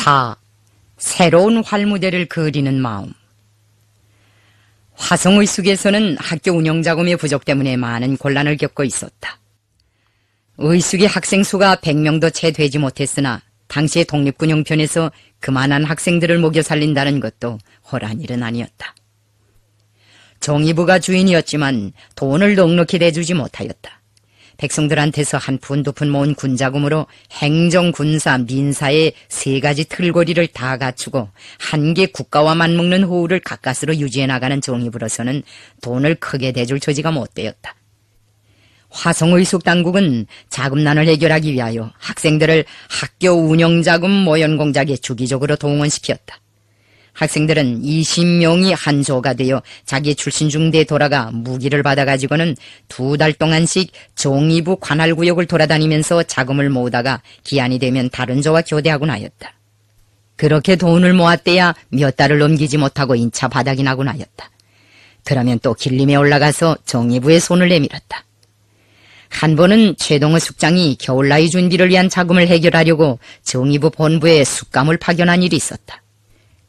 4. 새로운 활무대를 그리는 마음. 화성의숙에서는 학교 운영자금의 부족 때문에 많은 곤란을 겪고 있었다. 의숙의 학생 수가 100명도 채 되지 못했으나 당시의 독립군 형편에서 그만한 학생들을 먹여 살린다는 것도 허란 일은 아니었다. 정의부가 주인이었지만 돈을 넉넉히 대주지 못하였다. 백성들한테서 한 푼 두 푼 모은 군자금으로 행정, 군사, 민사의 3가지 틀고리를 다 갖추고 한 개 국가와 맞먹는 호우를 가까스로 유지해 나가는 정의부로서는 돈을 크게 대줄 처지가 못 되었다. 화성의숙 당국은 자금난을 해결하기 위하여 학생들을 학교 운영자금 모연공작에 주기적으로 동원시켰다. 학생들은 20명이 한 조가 되어 자기 출신 중대에 돌아가 무기를 받아가지고는 2달 동안씩 정의부 관할구역을 돌아다니면서 자금을 모으다가 기한이 되면 다른 조와 교대하곤 하였다. 그렇게 돈을 모았대야 몇 달을 넘기지 못하고 인차 바닥이 나곤 하였다. 그러면 또 길림에 올라가서 정의부에 손을 내밀었다. 한 번은 최동호 숙장이 겨울나이 준비를 위한 자금을 해결하려고 정의부 본부에 숙감을 파견한 일이 있었다.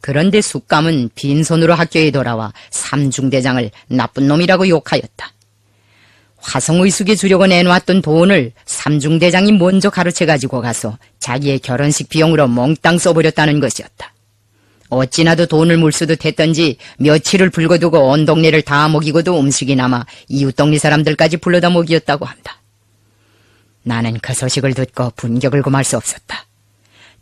그런데 숙감은 빈손으로 학교에 돌아와 삼중대장을 나쁜 놈이라고 욕하였다. 화성의숙에 주려고 내놓았던 돈을 삼중대장이 먼저 가르쳐가지고 가서 자기의 결혼식 비용으로 몽땅 써버렸다는 것이었다. 어찌나도 돈을 물수듯 했던지 며칠을 불거두고 온 동네를 다 먹이고도 음식이 남아 이웃 동네 사람들까지 불러다 먹이었다고 한다. 나는 그 소식을 듣고 분격을 금할 수 없었다.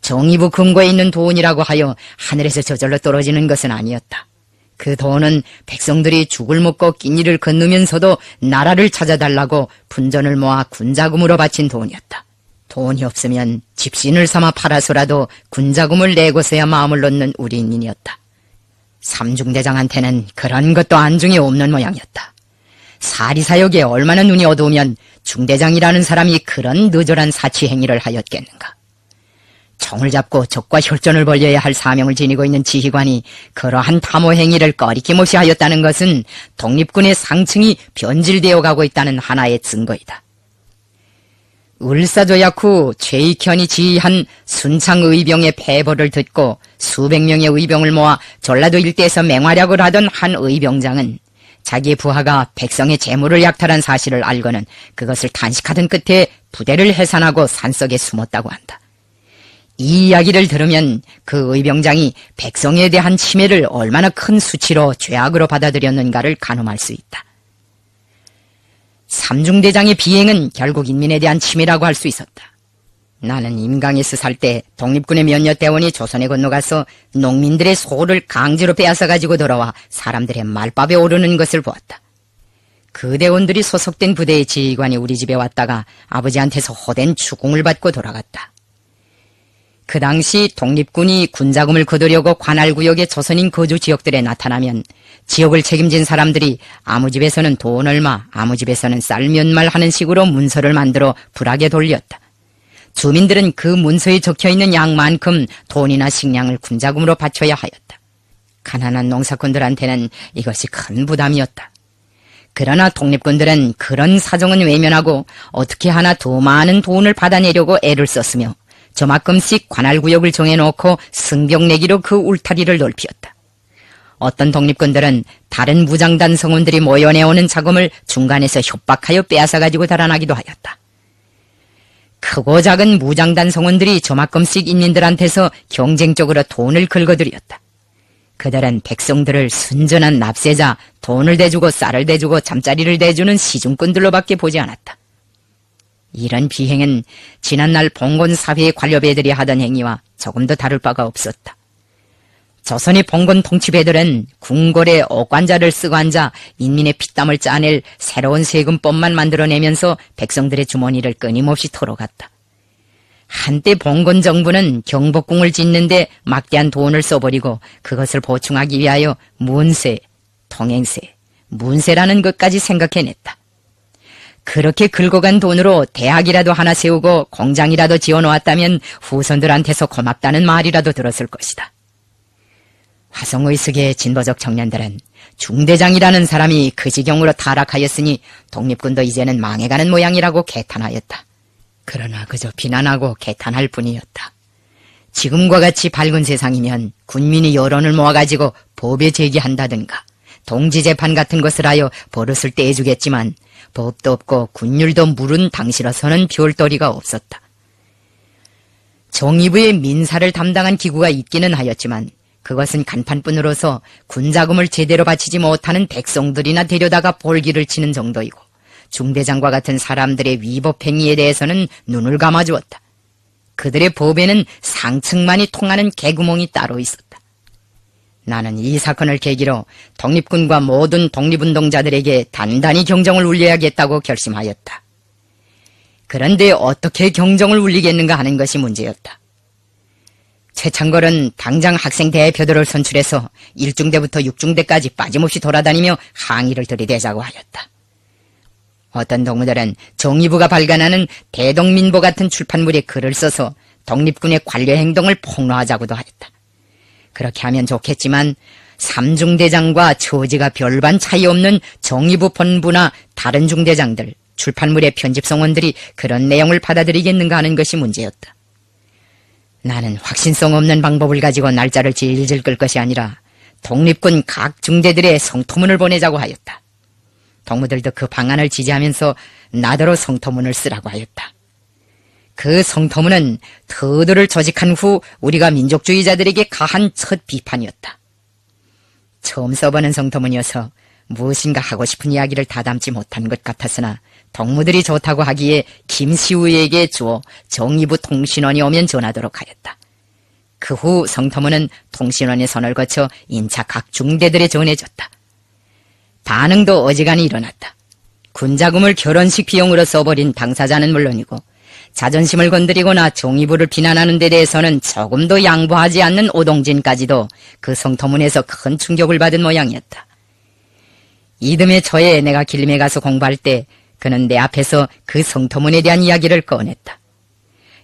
정의부 금고에 있는 돈이라고 하여 하늘에서 저절로 떨어지는 것은 아니었다. 그 돈은 백성들이 죽을 먹고 끼니를 건너면서도 나라를 찾아달라고 분전을 모아 군자금으로 바친 돈이었다. 돈이 없으면 집신을 삼아 팔아서라도 군자금을 내고서야 마음을 놓는 우리 인민이었다. 삼중대장한테는 그런 것도 안중에 없는 모양이었다. 사리사욕에 얼마나 눈이 어두우면 중대장이라는 사람이 그런 느절한 사치행위를 하였겠는가. 총을 잡고 적과 혈전을 벌여야 할 사명을 지니고 있는 지휘관이 그러한 탐호 행위를 꺼리낌없이 하였다는 것은 독립군의 상층이 변질되어 가고 있다는 하나의 증거이다. 을사조약 후 최익현이 지휘한 순창의병의 패보를 듣고 수백 명의 의병을 모아 전라도 일대에서 맹활약을 하던 한 의병장은 자기 부하가 백성의 재물을 약탈한 사실을 알고는 그것을 탄식하던 끝에 부대를 해산하고 산속에 숨었다고 한다. 이 이야기를 들으면 그 의병장이 백성에 대한 침해를 얼마나 큰 수치로 죄악으로 받아들였는가를 가늠할 수 있다. 삼중대장의 비행은 결국 인민에 대한 침해라고 할 수 있었다. 나는 임강에서 살 때 독립군의 몇몇 대원이 조선에 건너가서 농민들의 소를 강제로 빼앗아가지고 돌아와 사람들의 말밥에 오르는 것을 보았다. 그 대원들이 소속된 부대의 지휘관이 우리 집에 왔다가 아버지한테서 호된 추궁을 받고 돌아갔다. 그 당시 독립군이 군자금을 거두려고 관할구역의 조선인 거주 지역들에 나타나면 지역을 책임진 사람들이 아무 집에서는 돈 얼마, 아무 집에서는 쌀 몇 말 하는 식으로 문서를 만들어 불하게 돌렸다. 주민들은 그 문서에 적혀있는 양만큼 돈이나 식량을 군자금으로 바쳐야 하였다. 가난한 농사꾼들한테는 이것이 큰 부담이었다. 그러나 독립군들은 그런 사정은 외면하고 어떻게 하나 더 많은 돈을 받아내려고 애를 썼으며 저만큼씩 관할구역을 정해놓고 승병 내기로 그 울타리를 넓히었다. 어떤 독립군들은 다른 무장단 성원들이 모여내오는 자금을 중간에서 협박하여 빼앗아가지고 달아나기도 하였다. 크고 작은 무장단 성원들이 저만큼씩 인민들한테서 경쟁적으로 돈을 긁어들였다. 그들은 백성들을 순전한 납세자, 돈을 대주고 쌀을 대주고 잠자리를 대주는 시중꾼들로밖에 보지 않았다. 이런 비행은 지난날 봉건 사회의 관료배들이 하던 행위와 조금도 다를 바가 없었다. 조선의 봉건 통치배들은 궁궐에 억관자를 쓰고 앉아 인민의 피땀을 짜낼 새로운 세금법만 만들어내면서 백성들의 주머니를 끊임없이 털어갔다. 한때 봉건 정부는 경복궁을 짓는데 막대한 돈을 써버리고 그것을 보충하기 위하여 문세, 통행세, 문세라는 것까지 생각해냈다. 그렇게 긁어간 돈으로 대학이라도 하나 세우고 공장이라도 지어놓았다면 후손들한테서 고맙다는 말이라도 들었을 것이다. 화성의숙의 진보적 청년들은 중대장이라는 사람이 그 지경으로 타락하였으니 독립군도 이제는 망해가는 모양이라고 개탄하였다. 그러나 그저 비난하고 개탄할 뿐이었다. 지금과 같이 밝은 세상이면 군민이 여론을 모아가지고 법에 제기한다든가 동지재판 같은 것을 하여 버릇을 떼주겠지만 법도 없고 군율도 무른 당시로서는 별도리가 없었다. 정의부의 민사를 담당한 기구가 있기는 하였지만 그것은 간판뿐으로서 군자금을 제대로 바치지 못하는 백성들이나 데려다가 볼기를 치는 정도이고 중대장과 같은 사람들의 위법 행위에 대해서는 눈을 감아주었다. 그들의 법에는 상층만이 통하는 개구멍이 따로 있었다. 나는 이 사건을 계기로 독립군과 모든 독립운동자들에게 단단히 경정을 울려야겠다고 결심하였다. 그런데 어떻게 경정을 울리겠는가 하는 것이 문제였다. 최창걸은 당장 학생 대표들을 선출해서 1중대부터 6중대까지 빠짐없이 돌아다니며 항의를 들이대자고 하였다. 어떤 동무들은 정의부가 발간하는 대동민보 같은 출판물에 글을 써서 독립군의 관료 행동을 폭로하자고도 하였다. 그렇게 하면 좋겠지만 3중대장과 처지가 별반 차이 없는 정의부 본부나 다른 중대장들, 출판물의 편집성원들이 그런 내용을 받아들이겠는가 하는 것이 문제였다. 나는 확신성 없는 방법을 가지고 날짜를 질질 끌 것이 아니라 독립군 각 중대들의 성토문을 보내자고 하였다. 동무들도 그 방안을 지지하면서 나더러 성토문을 쓰라고 하였다. 그 성토문은 터들을 조직한 후 우리가 민족주의자들에게 가한 첫 비판이었다. 처음 써보는 성토문이어서 무엇인가 하고 싶은 이야기를 다 담지 못한 것 같았으나 동무들이 좋다고 하기에 김시우에게 주어 정의부 통신원이 오면 전하도록 하였다. 그 후 성토문은 통신원의 손을 거쳐 인차 각 중대들에 전해졌다. 반응도 어지간히 일어났다. 군자금을 결혼식 비용으로 써버린 당사자는 물론이고 자존심을 건드리거나 정의부를 비난하는 데 대해서는 조금도 양보하지 않는 오동진까지도 그 성토문에서 큰 충격을 받은 모양이었다. 이듬해 초에 내가 길림에 가서 공부할 때 그는 내 앞에서 그 성토문에 대한 이야기를 꺼냈다.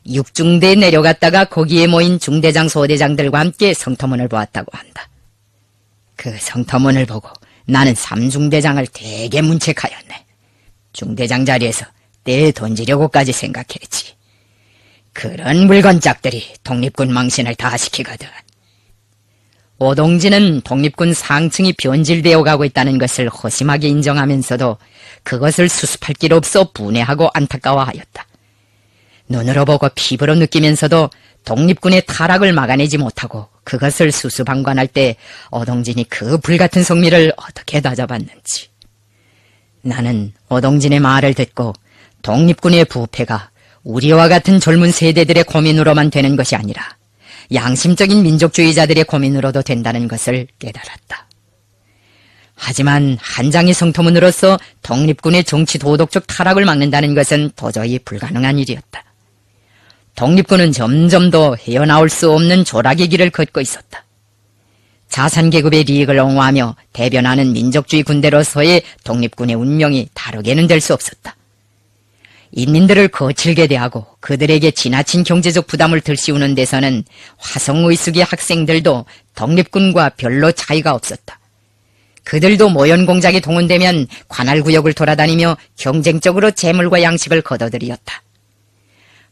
6중대에 내려갔다가 거기에 모인 중대장 소대장들과 함께 성토문을 보았다고 한다. 그 성토문을 보고 나는 3중대장을 되게 문책하였네. 중대장 자리에서 떼 던지려고까지 생각했지. 그런 물건짝들이 독립군 망신을 다 시키거든. 오동진은 독립군 상층이 변질되어 가고 있다는 것을 허심하게 인정하면서도 그것을 수습할 길 없어 분해하고 안타까워하였다. 눈으로 보고 피부로 느끼면서도 독립군의 타락을 막아내지 못하고 그것을 수수방관할 때 오동진이 그 불같은 성미를 어떻게 다잡았는지. 나는 오동진의 말을 듣고 독립군의 부패가 우리와 같은 젊은 세대들의 고민으로만 되는 것이 아니라 양심적인 민족주의자들의 고민으로도 된다는 것을 깨달았다. 하지만 한 장의 성토문으로서 독립군의 정치 도덕적 타락을 막는다는 것은 도저히 불가능한 일이었다. 독립군은 점점 더 헤어나올 수 없는 조락의 길을 걷고 있었다. 자산계급의利益을 옹호하며 대변하는 민족주의 군대로서의 독립군의 운명이 다르게는 될 수 없었다. 인민들을 거칠게 대하고 그들에게 지나친 경제적 부담을 들씌우는 데서는 화성의숙의 학생들도 독립군과 별로 차이가 없었다. 그들도 모연공작에 동원되면 관할구역을 돌아다니며 경쟁적으로 재물과 양식을 거둬들였다.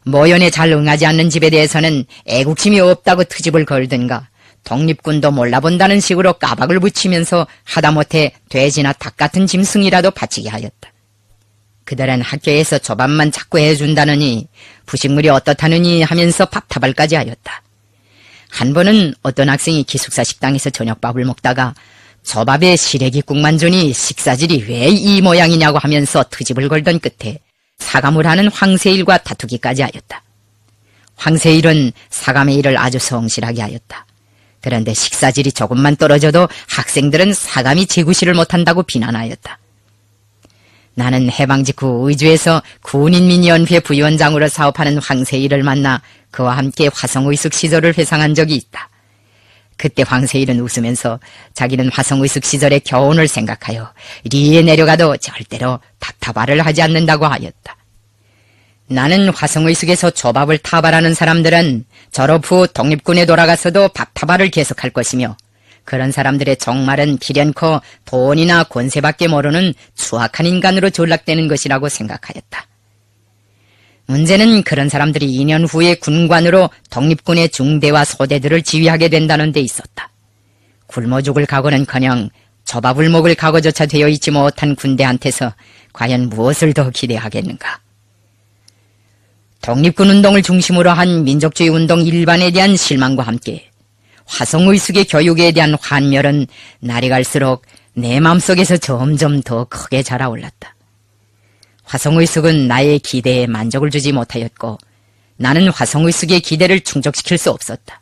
모연에 잘 응하지 않는 집에 대해서는 애국심이 없다고 트집을 걸든가 독립군도 몰라본다는 식으로 까박을 붙이면서 하다못해 돼지나 닭 같은 짐승이라도 바치게 하였다. 그들은 학교에서 조밥만 자꾸 해준다느니 부식물이 어떻다느니 하면서 밥타발까지 하였다. 한 번은 어떤 학생이 기숙사 식당에서 저녁밥을 먹다가 조밥에 시래기국만 주니 식사질이 왜 이 모양이냐고 하면서 트집을 걸던 끝에 사감을 하는 황세일과 다투기까지 하였다. 황세일은 사감의 일을 아주 성실하게 하였다. 그런데 식사질이 조금만 떨어져도 학생들은 사감이 제구실을 못한다고 비난하였다. 나는 해방 직후 의주에서 군인민위원회 부위원장으로 사업하는 황세일을 만나 그와 함께 화성의숙 시절을 회상한 적이 있다. 그때 황세일은 웃으면서 자기는 화성의숙 시절의 교훈을 생각하여 리에 내려가도 절대로 닭타발을 하지 않는다고 하였다. 나는 화성의숙에서 조밥을 타발하는 사람들은 졸업 후 독립군에 돌아가서도 밥타발을 계속할 것이며 그런 사람들의 종말은 기련코 돈이나 권세밖에 모르는 추악한 인간으로 전락되는 것이라고 생각하였다. 문제는 그런 사람들이 2년 후에 군관으로 독립군의 중대와 소대들을 지휘하게 된다는 데 있었다. 굶어 죽을 각오는커녕 조밥을 먹을 각오조차 되어 있지 못한 군대한테서 과연 무엇을 더 기대하겠는가. 독립군 운동을 중심으로 한 민족주의 운동 일반에 대한 실망과 함께 화성의숙의 교육에 대한 환멸은 날이 갈수록 내 마음속에서 점점 더 크게 자라올랐다. 화성의숙은 나의 기대에 만족을 주지 못하였고 나는 화성의숙의 기대를 충족시킬 수 없었다.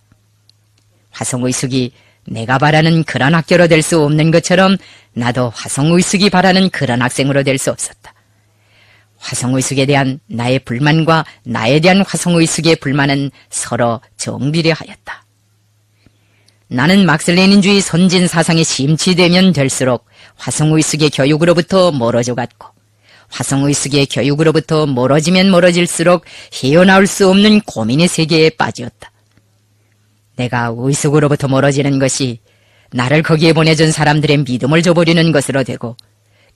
화성의숙이 내가 바라는 그런 학교로 될 수 없는 것처럼 나도 화성의숙이 바라는 그런 학생으로 될 수 없었다. 화성의숙에 대한 나의 불만과 나에 대한 화성의숙의 불만은 서로 정비례하였다. 나는 막스레닌주의 선진 사상에 심취되면 될수록 화성의숙의 교육으로부터 멀어져 갔고 화성의숙의 교육으로부터 멀어지면 멀어질수록 헤어나올 수 없는 고민의 세계에 빠지었다. 내가 의숙으로부터 멀어지는 것이 나를 거기에 보내준 사람들의 믿음을 저버리는 것으로 되고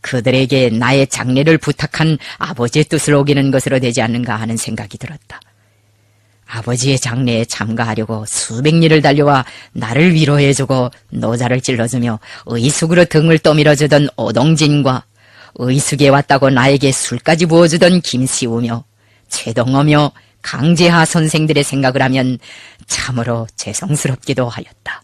그들에게 나의 장례를 부탁한 아버지의 뜻을 어기는 것으로 되지 않는가 하는 생각이 들었다. 아버지의 장례에 참가하려고 수백 리를 달려와 나를 위로해주고 노자를 찔러주며 의숙으로 등을 떠밀어주던 오동진과 의숙에 왔다고 나에게 술까지 부어주던 김시우며 최동어며 강재하 선생들의 생각을 하면 참으로 죄송스럽기도 하였다.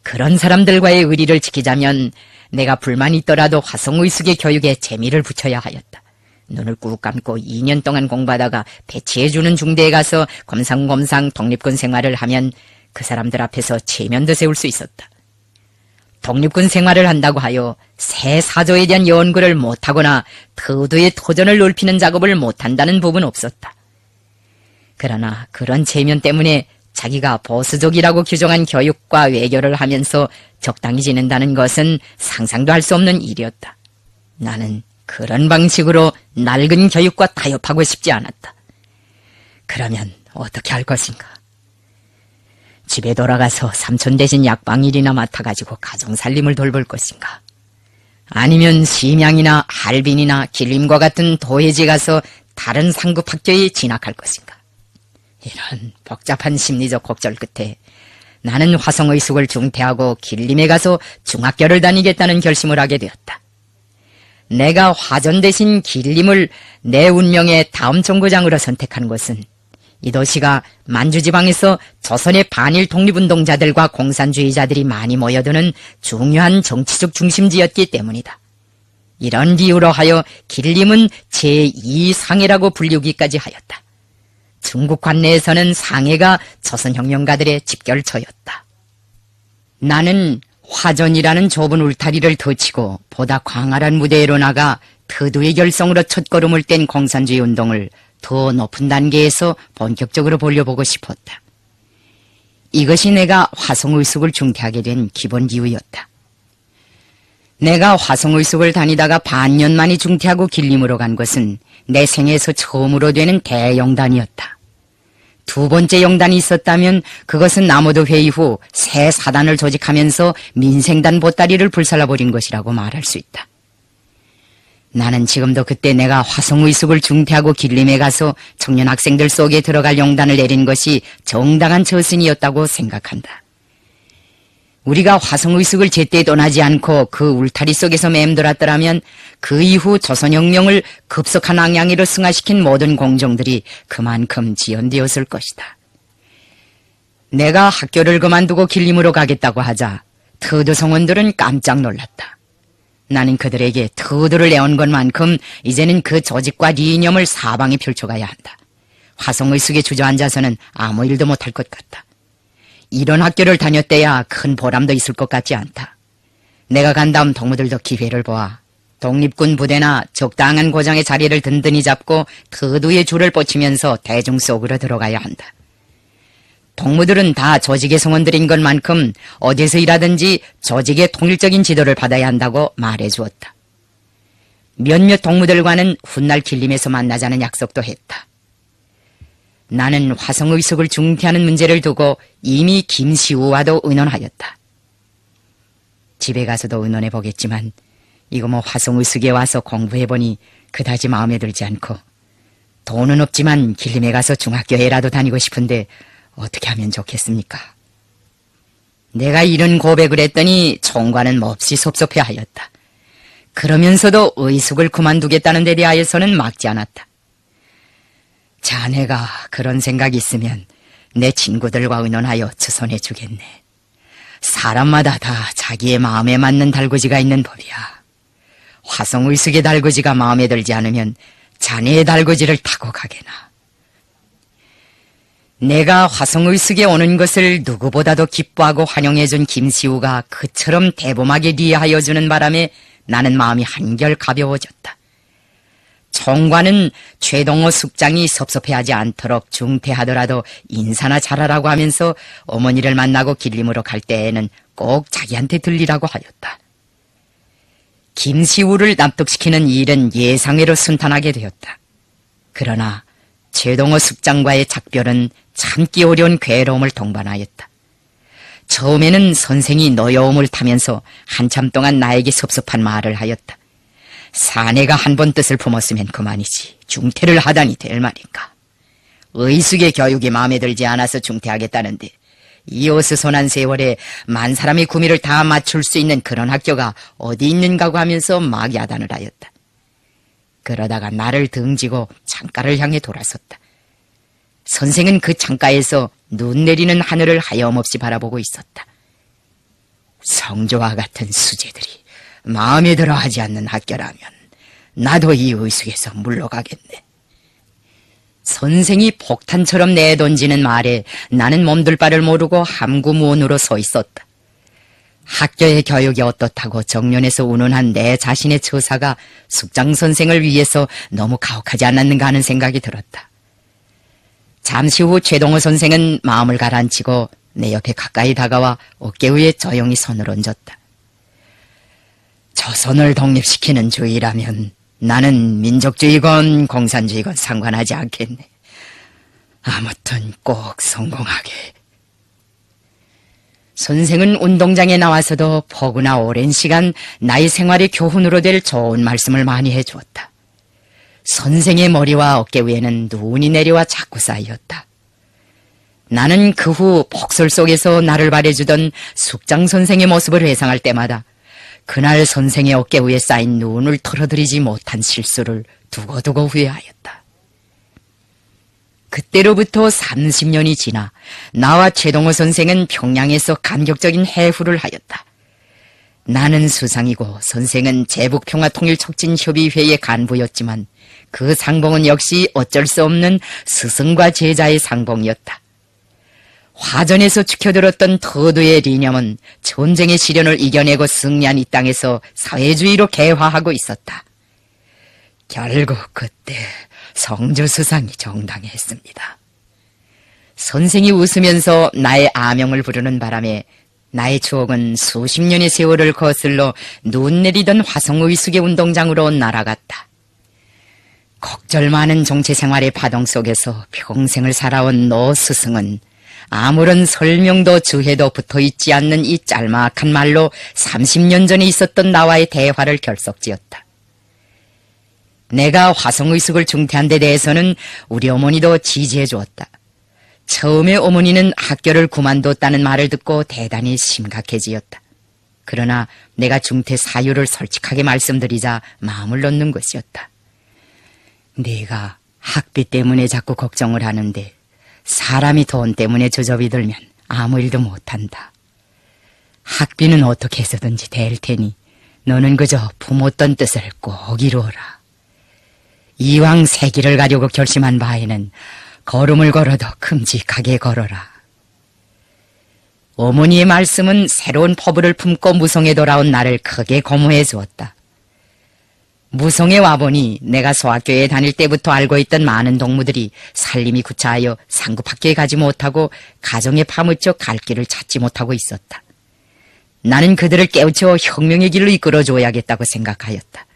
그런 사람들과의 의리를 지키자면 내가 불만이 있더라도 화성의숙의 교육에 재미를 붙여야 하였다. 눈을 꾹 감고 2년 동안 공부하다가 배치해주는 중대에 가서 곰상곰상 독립군 생활을 하면 그 사람들 앞에서 체면도 세울 수 있었다. 독립군 생활을 한다고 하여 새 사조에 대한 연구를 못하거나 터도의 토전을 넓히는 작업을 못한다는 법은 없었다. 그러나 그런 체면 때문에 자기가 보수적이라고 규정한 교육과 외교를 하면서 적당히 지낸다는 것은 상상도 할 수 없는 일이었다. 나는 그런 방식으로 낡은 교육과 타협하고 싶지 않았다. 그러면 어떻게 할 것인가? 집에 돌아가서 삼촌 대신 약방일이나 맡아가지고 가정살림을 돌볼 것인가? 아니면 심양이나 할빈이나 길림과 같은 도회지 가서 다른 상급 학교에 진학할 것인가? 이런 복잡한 심리적 곡절 끝에 나는 화성의숙을 중퇴하고 길림에 가서 중학교를 다니겠다는 결심을 하게 되었다. 내가 화전 대신 길림을 내 운명의 다음 정거장으로 선택한 것은 이 도시가 만주지방에서 조선의 반일 독립운동자들과 공산주의자들이 많이 모여드는 중요한 정치적 중심지였기 때문이다. 이런 이유로 하여 길림은 제2상해라고 불리우기까지 하였다. 중국 관내에서는 상해가 조선혁명가들의 집결처였다. 나는 화전이라는 좁은 울타리를 덧치고 보다 광활한 무대로 나가 터두의 결성으로 첫걸음을 뗀 공산주의 운동을 더 높은 단계에서 본격적으로 벌려보고 싶었다. 이것이 내가 화성의숙을 중퇴하게 된 기본 이유였다. 내가 화성의숙을 다니다가 반년 만에 중퇴하고 길림으로 간 것은 내 생에서 처음으로 되는 대영단이었다. 두 번째 영단이 있었다면 그것은 남오도 회의 후 새 사단을 조직하면서 민생단 보따리를 불살라버린 것이라고 말할 수 있다. 나는 지금도 그때 내가 화성의숙을 중퇴하고 길림에 가서 청년 학생들 속에 들어갈 영단을 내린 것이 정당한 처신이었다고 생각한다. 우리가 화성의숙을 제때 떠나지 않고 그 울타리 속에서 맴돌았더라면 그 이후 조선혁명을 급속한 ang양으로 승화시킨 모든 공정들이 그만큼 지연되었을 것이다. 내가 학교를 그만두고 길림으로 가겠다고 하자 터두 성원들은 깜짝 놀랐다. 나는 그들에게 터두를 내온 것만큼 이제는 그 조직과 이념을 사방에 펼쳐가야 한다. 화성의숙에 주저앉아서는 아무 일도 못할 것 같다. 이런 학교를 다녔대야 큰 보람도 있을 것 같지 않다. 내가 간 다음 동무들도 기회를 보아 독립군 부대나 적당한 고장의 자리를 든든히 잡고 터두의 줄을 뻗치면서 대중 속으로 들어가야 한다. 동무들은 다 조직의 성원들인 것만큼 어디서 일하든지 조직의 통일적인 지도를 받아야 한다고 말해주었다. 몇몇 동무들과는 훗날 길림에서 만나자는 약속도 했다. 나는 화성의숙을 중퇴하는 문제를 두고 이미 김시우와도 의논하였다. 집에 가서도 의논해보겠지만 이거 화성의숙에 와서 공부해보니 그다지 마음에 들지 않고 돈은 없지만 길림에 가서 중학교에라도 다니고 싶은데 어떻게 하면 좋겠습니까? 내가 이런 고백을 했더니 총괄은 몹시 섭섭해하였다. 그러면서도 의숙을 그만두겠다는 데 대하여서는 막지 않았다. 자네가 그런 생각이 있으면 내 친구들과 의논하여 추선해 주겠네. 사람마다 다 자기의 마음에 맞는 달구지가 있는 법이야. 화성의숙의 달구지가 마음에 들지 않으면 자네의 달구지를 타고 가게나. 내가 화성의숙에 오는 것을 누구보다도 기뻐하고 환영해준 김시우가 그처럼 대범하게 리하여 주는 바람에 나는 마음이 한결 가벼워졌다. 총괄은 최동호 숙장이 섭섭해하지 않도록 중퇴하더라도 인사나 잘하라고 하면서 어머니를 만나고 길림으로 갈 때에는 꼭 자기한테 들리라고 하였다. 김시우를 납득시키는 일은 예상외로 순탄하게 되었다. 그러나 최동호 숙장과의 작별은 참기 어려운 괴로움을 동반하였다. 처음에는 선생이 노여움을 타면서 한참 동안 나에게 섭섭한 말을 하였다. 사내가 한 번 뜻을 품었으면 그만이지 중퇴를 하다니 될 말인가. 의숙의 교육이 마음에 들지 않아서 중퇴하겠다는데 이 어수선한 세월에 만 사람의 구미를 다 맞출 수 있는 그런 학교가 어디 있는가고 하면서 막 야단을 하였다. 그러다가 나를 등지고 창가를 향해 돌아섰다. 선생은 그 창가에서 눈 내리는 하늘을 하염없이 바라보고 있었다. 성조와 같은 수재들이 마음에 들어 하지 않는 학교라면 나도 이 의숙에서 물러가겠네. 선생이 폭탄처럼 내던지는 말에 나는 몸둘 바를 모르고 함구무원으로 서 있었다. 학교의 교육이 어떻다고 정년에서 운운한 내 자신의 처사가 숙장 선생을 위해서 너무 가혹하지 않았는가 하는 생각이 들었다. 잠시 후 최동호 선생은 마음을 가라앉히고 내 옆에 가까이 다가와 어깨 위에 조용히 손을 얹었다. 조선을 독립시키는 주의라면 나는 민족주의건 공산주의건 상관하지 않겠네. 아무튼 꼭 성공하게. 선생은 운동장에 나와서도 포구나 오랜 시간 나의 생활의 교훈으로 될 좋은 말씀을 많이 해주었다. 선생의 머리와 어깨 위에는 눈이 내려와 자꾸 쌓였다. 나는 그 후 폭설 속에서 나를 바래주던 숙장 선생의 모습을 회상할 때마다 그날 선생의 어깨 위에 쌓인 눈을 털어드리지 못한 실수를 두고두고 후회하였다. 그때로부터 30년이 지나 나와 최동호 선생은 평양에서 감격적인 해후를 하였다. 나는 수상이고 선생은 제북평화통일촉진협의회의 간부였지만 그 상봉은 역시 어쩔 수 없는 스승과 제자의 상봉이었다. 화전에서 지켜들었던 터두의 리념은 전쟁의 시련을 이겨내고 승리한 이 땅에서 사회주의로 개화하고 있었다. 결국 그때 성주수상이 정당했습니다. 선생이 웃으면서 나의 아명을 부르는 바람에 나의 추억은 수십 년의 세월을 거슬러 눈 내리던 화성의숙의 운동장으로 날아갔다. 걱절 많은 정치생활의 파동 속에서 평생을 살아온 노 스승은 아무런 설명도 주해도 붙어있지 않는 이 짤막한 말로 30년 전에 있었던 나와의 대화를 결석지었다. 내가 화성의숙을 중퇴한 데 대해서는 우리 어머니도 지지해 주었다. 처음에 어머니는 학교를 그만뒀다는 말을 듣고 대단히 심각해지었다. 그러나 내가 중퇴 사유를 솔직하게 말씀드리자 마음을 놓는 것이었다. 네가 학비 때문에 자꾸 걱정을 하는데 사람이 돈 때문에 저접이 들면 아무 일도 못한다. 학비는 어떻게 해서든지 될 테니 너는 그저 부모던 뜻을 꼭 이루어라. 이왕 새 길을 가려고 결심한 바에는 걸음을 걸어도 큼직하게 걸어라. 어머니의 말씀은 새로운 포부를 품고 무성에 돌아온 나를 크게 고무해 주었다. 무성에 와보니 내가 소학교에 다닐 때부터 알고 있던 많은 동무들이 살림이 구차하여 상급학교에 가지 못하고 가정에 파묻혀 갈 길을 찾지 못하고 있었다. 나는 그들을 깨우쳐 혁명의 길로 이끌어줘야겠다고 생각하였다.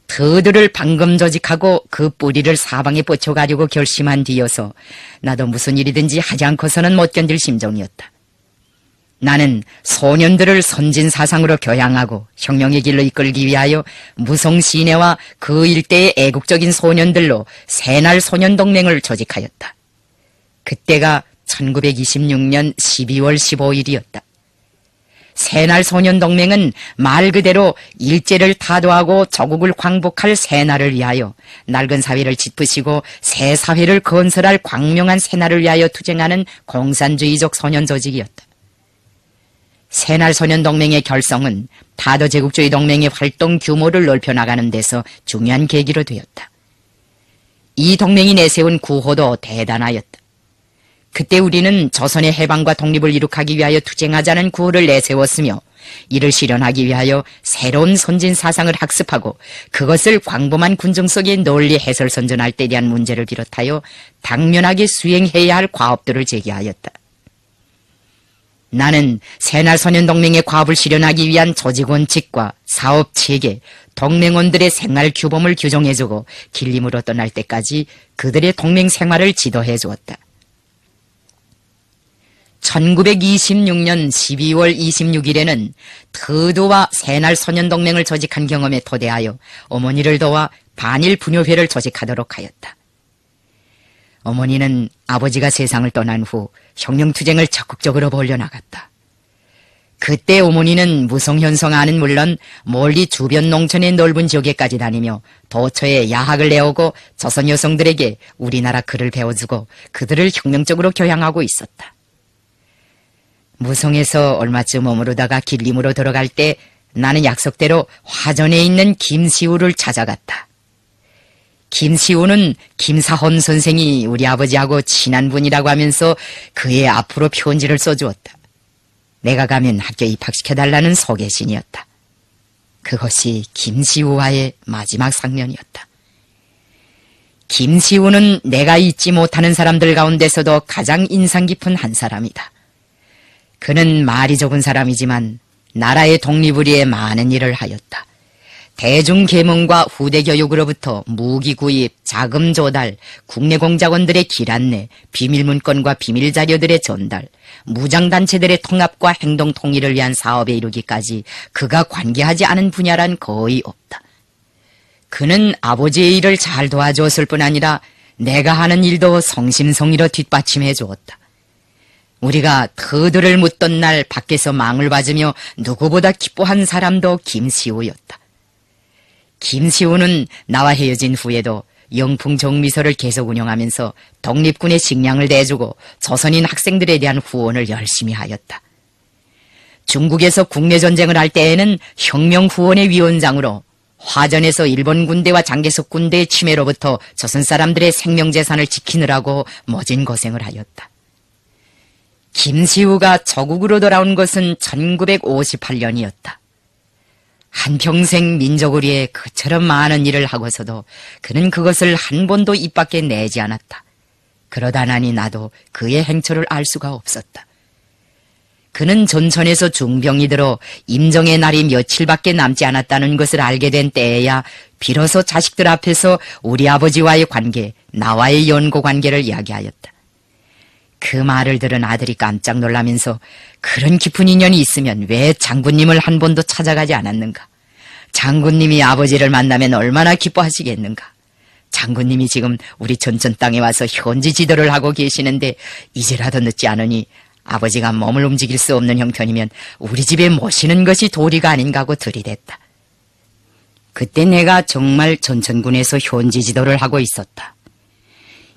그들을 방금 조직하고 그 뿌리를 사방에 뻗쳐가려고 결심한 뒤여서 나도 무슨 일이든지 하지 않고서는 못 견딜 심정이었다. 나는 소년들을 선진사상으로 교양하고 혁명의 길로 이끌기 위하여 무송시내와 그 일대의 애국적인 소년들로 새날 소년동맹을 조직하였다. 그때가 1926년 12월 15일이었다. 새날 소년동맹은 말 그대로 일제를 타도하고 조국을 광복할 새날을 위하여 낡은 사회를 짚으시고 새 사회를 건설할 광명한 새날을 위하여 투쟁하는 공산주의적 소년 조직이었다. 새날 소년동맹의 결성은 타도제국주의 동맹의 활동 규모를 넓혀나가는 데서 중요한 계기로 되었다. 이 동맹이 내세운 구호도 대단하였다. 그때 우리는 조선의 해방과 독립을 이룩하기 위하여 투쟁하자는 구호를 내세웠으며 이를 실현하기 위하여 새로운 선진 사상을 학습하고 그것을 광범한 군중 속에 널리 해설선전할 때에 대한 문제를 비롯하여 당면하게 수행해야 할 과업들을 제기하였다. 나는 새날 소년동맹의 과업을 실현하기 위한 조직원칙과 사업체계, 동맹원들의 생활 규범을 규정해주고 길림으로 떠날 때까지 그들의 동맹 생활을 지도해 주었다. 1926년 12월 26일에는 터도와 새날 소년동맹을 조직한 경험에 토대하여 어머니를 도와 반일 분효회를 조직하도록 하였다. 어머니는 아버지가 세상을 떠난 후 혁명투쟁을 적극적으로 벌려나갔다. 그때 어머니는 무송현성안은 물론 멀리 주변 농촌의 넓은 지역에까지 다니며 도처에 야학을 내오고 조선 여성들에게 우리나라 글을 배워주고 그들을 혁명적으로 교양하고 있었다. 무송에서 얼마쯤 머무르다가 길림으로 들어갈 때 나는 약속대로 화전에 있는 김시우를 찾아갔다. 김시우는 김사헌 선생이 우리 아버지하고 친한 분이라고 하면서 그의 앞으로 편지를 써주었다. 내가 가면 학교에 입학시켜달라는 소개신이었다. 그것이 김시우와의 마지막 상면이었다. 김시우는 내가 잊지 못하는 사람들 가운데서도 가장 인상 깊은 한 사람이다. 그는 말이 적은 사람이지만 나라의 독립을 위해 많은 일을 하였다. 대중계몽과 후대교육으로부터 무기 구입, 자금 조달, 국내 공작원들의 길 안내, 비밀문건과 비밀자료들의 전달, 무장단체들의 통합과 행동 통일을 위한 사업에 이르기까지 그가 관계하지 않은 분야란 거의 없다. 그는 아버지의 일을 잘 도와주었을 뿐 아니라 내가 하는 일도 성심성의로 뒷받침해 주었다. 우리가 터들을 묻던 날 밖에서 망을 받으며 누구보다 기뻐한 사람도 김시우였다. 김시우는 나와 헤어진 후에도 영풍정미소를 계속 운영하면서 독립군의 식량을 대주고 조선인 학생들에 대한 후원을 열심히 하였다. 중국에서 국내전쟁을 할 때에는 혁명후원회 위원장으로 화전에서 일본 군대와 장개석 군대의 침해로부터 조선 사람들의 생명재산을 지키느라고 모진 고생을 하였다. 김시우가 조국으로 돌아온 것은 1958년이었다. 한평생 민족을 위해 그처럼 많은 일을 하고서도 그는 그것을 한 번도 입 밖에 내지 않았다. 그러다 나니 나도 그의 행처를 알 수가 없었다. 그는 전천에서 중병이 들어 임종의 날이 며칠밖에 남지 않았다는 것을 알게 된 때에야 비로소 자식들 앞에서 우리 아버지와의 관계, 나와의 연고 관계를 이야기하였다. 그 말을 들은 아들이 깜짝 놀라면서 그런 깊은 인연이 있으면 왜 장군님을 한 번도 찾아가지 않았는가? 장군님이 아버지를 만나면 얼마나 기뻐하시겠는가? 장군님이 지금 우리 전천 땅에 와서 현지 지도를 하고 계시는데 이제라도 늦지 않으니 아버지가 몸을 움직일 수 없는 형편이면 우리 집에 모시는 것이 도리가 아닌가 하고 들이댔다. 그때 내가 정말 전천군에서 현지 지도를 하고 있었다.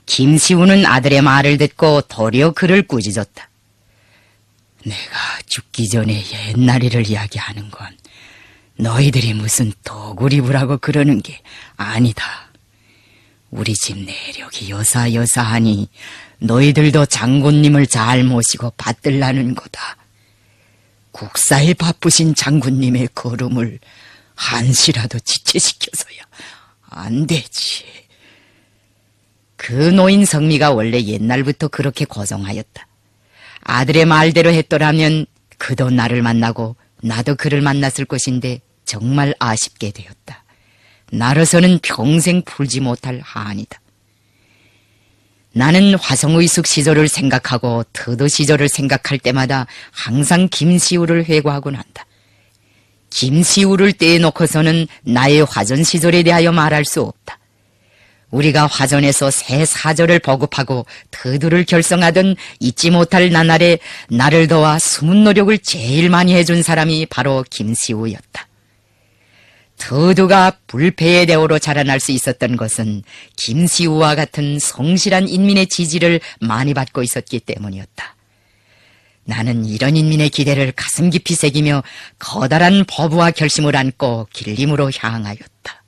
김시우는 아들의 말을 듣고 도리어 그를 꾸짖었다. 내가 죽기 전에 옛날 일을 이야기하는 건 너희들이 무슨 도구리부라고 그러는 게 아니다. 우리 집 내력이 여사하니 너희들도 장군님을 잘 모시고 받들라는 거다. 국사에 바쁘신 장군님의 걸음을 한시라도 지체시켜서야 안 되지. 그 노인 성미가 원래 옛날부터 그렇게 고성하였다. 아들의 말대로 했더라면 그도 나를 만나고 나도 그를 만났을 것인데 정말 아쉽게 되었다. 나로서는 평생 풀지 못할 한이다. 나는 화성의숙 시절을 생각하고 터도 시절을 생각할 때마다 항상 김시우를 회고하곤 한다. 김시우를 떼어놓고서는 나의 화전 시절에 대하여 말할 수 없다. 우리가 화전에서 새 사절을 버급하고 터두를 결성하던 잊지 못할 나날에 나를 도와 숨은 노력을 제일 많이 해준 사람이 바로 김시우였다. 터두가 불패의 대오로 자라날 수 있었던 것은 김시우와 같은 성실한 인민의 지지를 많이 받고 있었기 때문이었다. 나는 이런 인민의 기대를 가슴 깊이 새기며 커다란 포부와 결심을 안고 길림으로 향하였다.